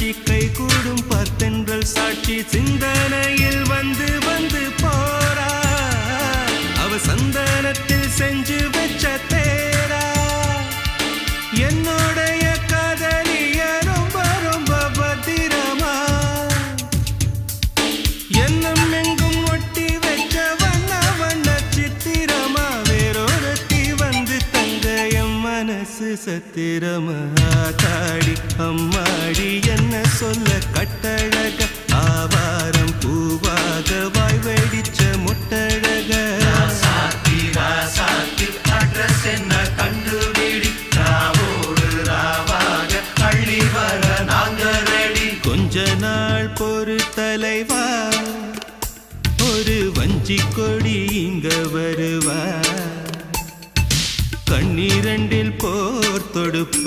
காட்சி கை கூடும் பார்த்தென்றல் சாட்சி சிந்தனையில் வந்து வந்து போறா அவ சந்தனத்தில் செஞ்சு வச்ச தேரா என்னுடைய காதலிய ரொம்ப ரொம்ப பத்திரமா என்னும் எங்கும் ஒட்டி வச்ச வண்ண வண்ண சித்திரமா வேறொருத்தி வந்து தங்க என் மனசு சத்திரமா தாடி அம்மாடி என்ன சொல்ல கட்டழக ஆவாரம் பூவாக வாய் வெடிச்ச முட்டழக அட்ரஸ் என்ன கண்டுபிடி ராவோடு ராவாக அள்ளி வர நாங்க ரெடி கொஞ்ச நாள் பொறு தலைவா ஒரு வஞ்சி கொடி இங்க வருவா கண்ணீரண்டில் போர் தொடுப்பா